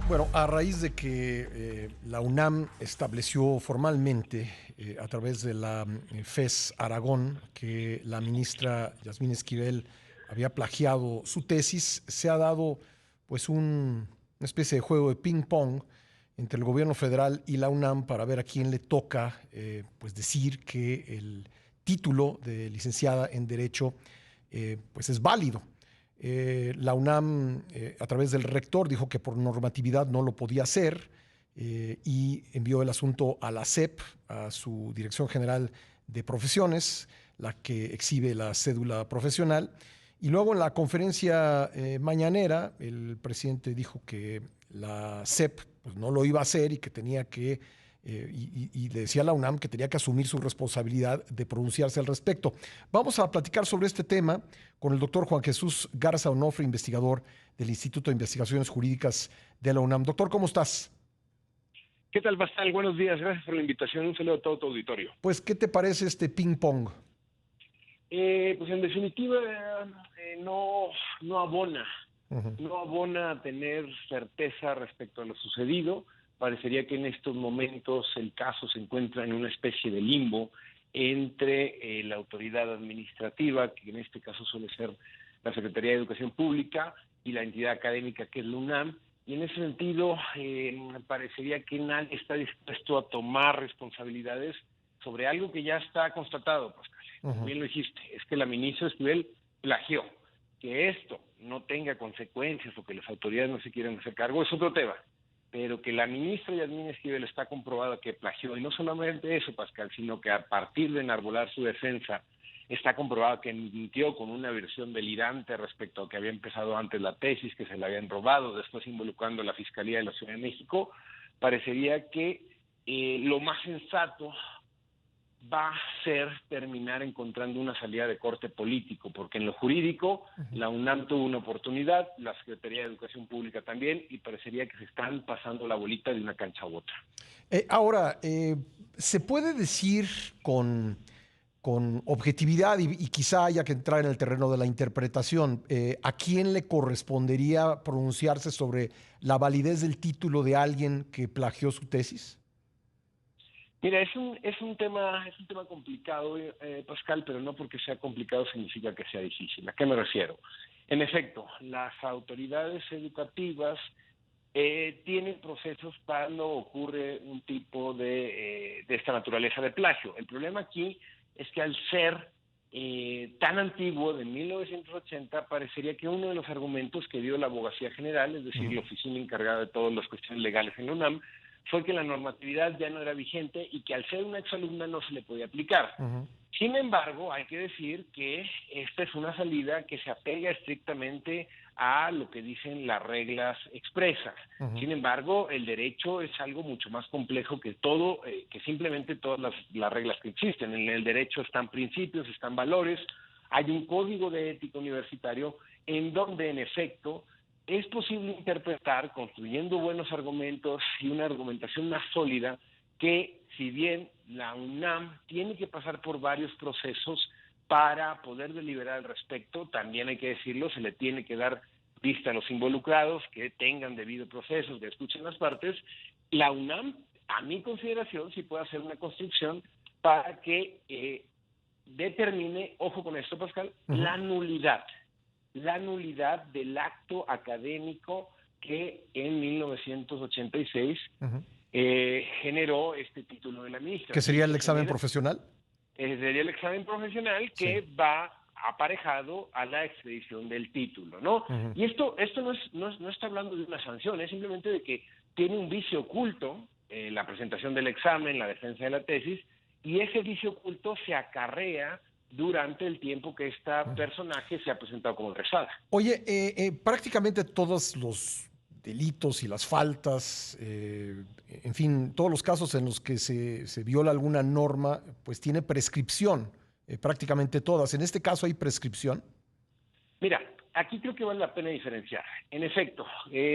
Bueno, a raíz de que la UNAM estableció formalmente, a través de la FES Aragón, que la ministra Yasmín Esquivel había plagiado su tesis, se ha dado pues una especie de juego de ping-pong entre el gobierno federal y la UNAM para ver a quién le toca pues decir que el título de licenciada en Derecho pues es válido. La UNAM, a través del rector, dijo que por normatividad no lo podía hacer y envió el asunto a la SEP, a su Dirección General de Profesiones, la que exhibe la cédula profesional. Y luego en la conferencia mañanera, el presidente dijo que la SEP pues, no lo iba a hacer y que tenía que y le decía a la UNAM que tenía que asumir su responsabilidad de pronunciarse al respecto. Vamos a platicar sobre este tema con el doctor Juan Jesús Garza Onofre, investigador del Instituto de Investigaciones Jurídicas de la UNAM. Doctor, ¿cómo estás? ¿Qué tal, Bastal? Buenos días, gracias por la invitación. Un saludo a todo tu auditorio. Pues, ¿qué te parece este ping-pong? Pues en definitiva, no, no abona, Uh-huh. no abona a tener certeza respecto a lo sucedido. Parecería que en estos momentos el caso se encuentra en una especie de limbo entre la autoridad administrativa, que en este caso suele ser la Secretaría de Educación Pública, y la entidad académica que es la UNAM. Y en ese sentido, parecería que nadie está dispuesto a tomar responsabilidades sobre algo que ya está constatado, Pascal. Como Uh-huh. bien lo dijiste, es que la ministra Esquivel plagió. Que esto no tenga consecuencias o que las autoridades no se quieran hacer cargo es otro tema. Pero que la ministra Yasmín Esquivel está comprobado que plagió, y no solamente eso, Pascal, sino que a partir de enarbolar su defensa, está comprobado que mintió con una versión delirante respecto a que había empezado antes la tesis, que se la habían robado, después involucrando a la Fiscalía de la Ciudad de México. Parecería que lo más sensato va a ser terminar encontrando una salida de corte político, porque en lo jurídico la UNAM tuvo una oportunidad, la Secretaría de Educación Pública también, y parecería que se están pasando la bolita de una cancha a otra. Ahora, ¿se puede decir con objetividad y quizá haya que entrar en el terreno de la interpretación, a quién le correspondería pronunciarse sobre la validez del título de alguien que plagió su tesis? Mira, es un tema complicado, Pascal, pero no porque sea complicado significa que sea difícil. ¿A qué me refiero? En efecto, las autoridades educativas tienen procesos cuando ocurre un tipo de esta naturaleza de plagio. El problema aquí es que al ser tan antiguo, de 1980, parecería que uno de los argumentos que dio la Abogacía General, es decir, Ujú. la oficina encargada de todas las cuestiones legales en la UNAM, fue que la normatividad ya no era vigente y que al ser una exalumna no se le podía aplicar. Ujú. Sin embargo, hay que decir que esta es una salida que se apega estrictamente a lo que dicen las reglas expresas. Ujú. Sin embargo, el derecho es algo mucho más complejo que todo, que simplemente todas las reglas que existen. En el derecho están principios, están valores, hay un código de ética universitario en donde, en efecto, es posible interpretar, construyendo buenos argumentos y una argumentación más sólida, que si bien la UNAM tiene que pasar por varios procesos para poder deliberar al respecto, también hay que decirlo, se le tiene que dar vista a los involucrados, que tengan debido proceso, que escuchen las partes. La UNAM, a mi consideración, sí puede hacer una construcción para que determine, ojo con esto, Pascal, Ujú. la nulidad del acto académico que en 1986 Ujú. generó este título de la ministra ¿Qué y sería el que examen genera, profesional? sería el examen profesional Sí. que va aparejado a la expedición del título, ¿no? Ujú. Y esto no está hablando de una sanción, es simplemente de que tiene un vicio oculto, la presentación del examen, la defensa de la tesis, y ese vicio oculto se acarrea durante el tiempo que esta personaje se ha presentado como rezada. Oye, prácticamente todos los delitos y las faltas, en fin, todos los casos en los que se viola alguna norma, pues tiene prescripción, prácticamente todas. En este caso hay prescripción. Mira, aquí creo que vale la pena diferenciar. En efecto,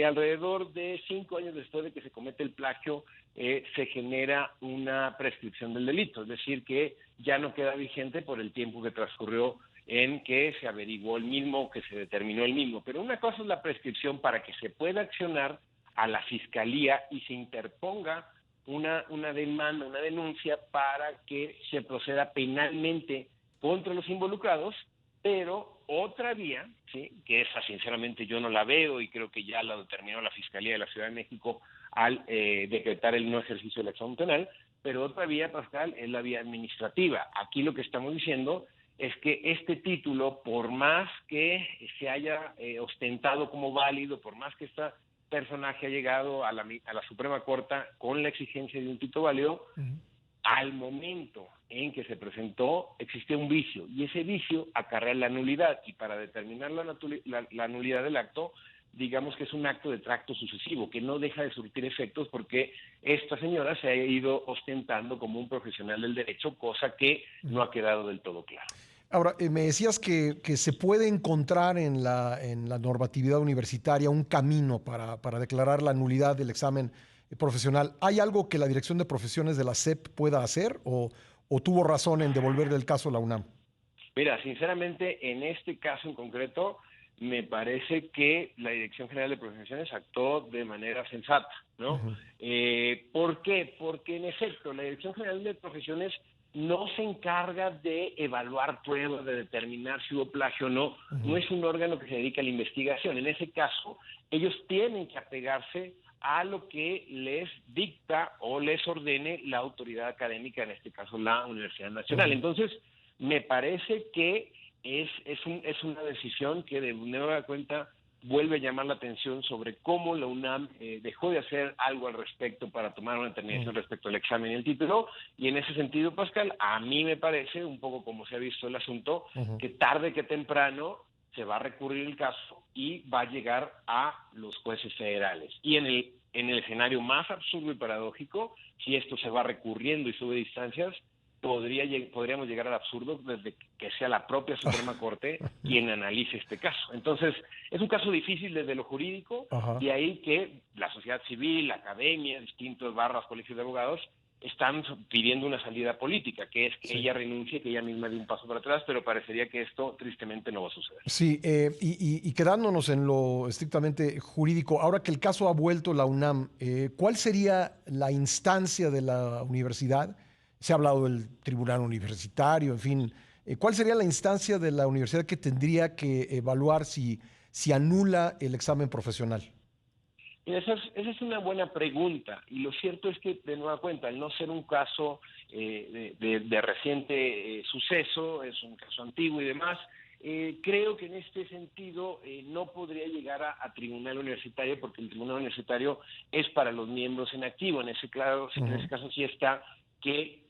alrededor de 5 años después de que se comete el plagio, se genera una prescripción del delito, es decir, que ya no queda vigente por el tiempo que transcurrió en que se averiguó el mismo, que se determinó el mismo. Pero una cosa es la prescripción para que se pueda accionar a la fiscalía y se interponga una demanda, una denuncia para que se proceda penalmente contra los involucrados, pero otra vía, ¿sí?, que esa sinceramente yo no la veo y creo que ya la determinó la Fiscalía de la Ciudad de México al decretar el no ejercicio de la acción penal, pero otra vía, Pascal, es la vía administrativa. Aquí lo que estamos diciendo es que este título, por más que se haya ostentado como válido, por más que esta personaje ha llegado a la Suprema Corte con la exigencia de un título válido, al momento en que se presentó existía un vicio, y ese vicio acarrea la nulidad, y para determinar la nulidad del acto, digamos que es un acto de tracto sucesivo, que no deja de surtir efectos porque esta señora se ha ido ostentando como un profesional del derecho, cosa que no ha quedado del todo claro. Ahora, me decías que se puede encontrar en la normatividad universitaria un camino para declarar la nulidad del examen profesional. ¿Hay algo que la Dirección de Profesiones de la SEP pueda hacer o tuvo razón en devolverle el caso a la UNAM? Mira, sinceramente, en este caso en concreto, me parece que la Dirección General de Profesiones actuó de manera sensata, ¿no? ¿Por qué? Porque, en efecto, la Dirección General de Profesiones no se encarga de evaluar pruebas, de determinar si hubo plagio o no. No es un órgano que se dedica a la investigación. En ese caso, ellos tienen que apegarse a lo que les dicta o les ordene la autoridad académica, en este caso la Universidad Nacional. Entonces, me parece que es una decisión que de nueva cuenta vuelve a llamar la atención sobre cómo la UNAM dejó de hacer algo al respecto para tomar una determinación respecto al examen y el título, y en ese sentido, Pascal, a mí me parece, un poco como se ha visto el asunto, que tarde que temprano se va a recurrir el caso y va a llegar a los jueces federales. Y en el escenario más absurdo y paradójico, si esto se va recurriendo y sube distancias, podríamos llegar al absurdo desde que sea la propia Suprema Corte quien analice este caso. Entonces, es un caso difícil desde lo jurídico, y ahí que la sociedad civil, la academia, distintos barras, colegios de abogados, están pidiendo una salida política, que es que ella renuncie, que ella misma dé un paso para atrás, pero parecería que esto tristemente no va a suceder. Sí, y quedándonos en lo estrictamente jurídico, ahora que el caso ha vuelto a la UNAM, ¿cuál sería la instancia de la universidad? Se ha hablado del tribunal universitario, en fin, ¿cuál sería la instancia de la universidad que tendría que evaluar si anula el examen profesional? Esa es una buena pregunta, y lo cierto es que, de nueva cuenta, al no ser un caso de reciente suceso, es un caso antiguo y demás, creo que en este sentido no podría llegar a tribunal universitario, porque el tribunal universitario es para los miembros en activo. En ese caso sí está que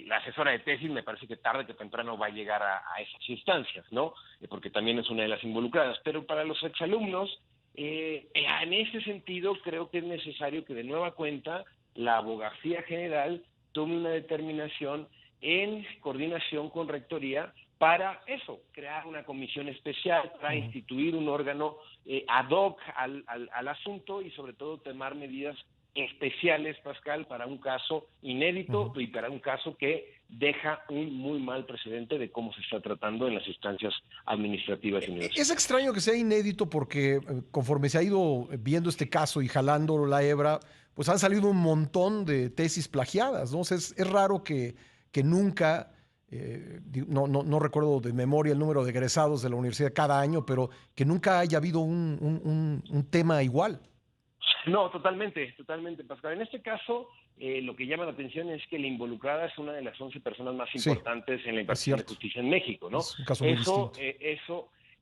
la asesora de tesis me parece que tarde que temprano va a llegar a esas instancias, ¿no? Porque también es una de las involucradas. Pero para los exalumnos, en ese sentido, creo que es necesario que de nueva cuenta la Abogacía General tome una determinación en coordinación con Rectoría para eso, crear una comisión especial, para instituir un órgano ad hoc al asunto, y sobre todo tomar medidas especiales, Pascal, para un caso inédito y para un caso que deja un muy mal precedente de cómo se está tratando en las instancias administrativas y universitarias. Es extraño que sea inédito porque conforme se ha ido viendo este caso y jalando la hebra, pues han salido un montón de tesis plagiadas, ¿no? O sea, es raro que nunca, no recuerdo de memoria el número de egresados de la universidad cada año, pero que nunca haya habido un tema igual. No, totalmente, Pascal. En este caso, lo que llama la atención es que la involucrada es una de las 11 personas más importantes en la impartición de justicia en México, ¿no? Es un caso muy distinto.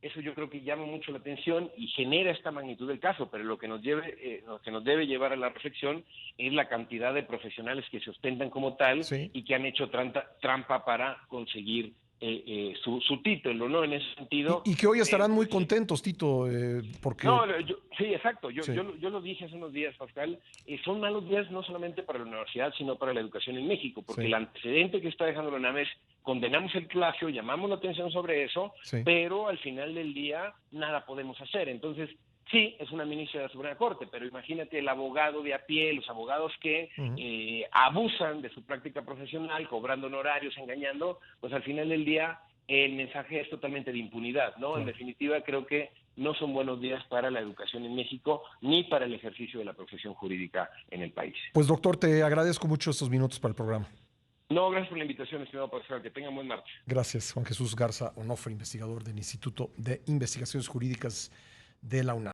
Eso yo creo que llama mucho la atención y genera esta magnitud del caso, pero lo que nos debe llevar a la reflexión es la cantidad de profesionales que se ostentan como tal y que han hecho trampa para conseguir su título, ¿no? En ese sentido... Y que hoy estarán muy contentos, Tito, porque... No, sí, exacto. Yo lo dije hace unos días, Pascal. Son malos días no solamente para la universidad, sino para la educación en México, porque el antecedente que está dejando la UNAM es: condenamos el plagio, llamamos la atención sobre eso, pero al final del día nada podemos hacer. Entonces, sí, es una ministra de la Suprema Corte, pero imagínate el abogado de a pie, los abogados que abusan de su práctica profesional, cobrando honorarios, engañando, pues al final del día el mensaje es totalmente de impunidad, ¿no? En definitiva, creo que no son buenos días para la educación en México ni para el ejercicio de la profesión jurídica en el país. Pues doctor, te agradezco mucho estos minutos para el programa. No, gracias por la invitación, estimado profesor. Que tengan buen martes. Gracias, Juan Jesús Garza Onofre, investigador del Instituto de Investigaciones Jurídicas de la UNAM.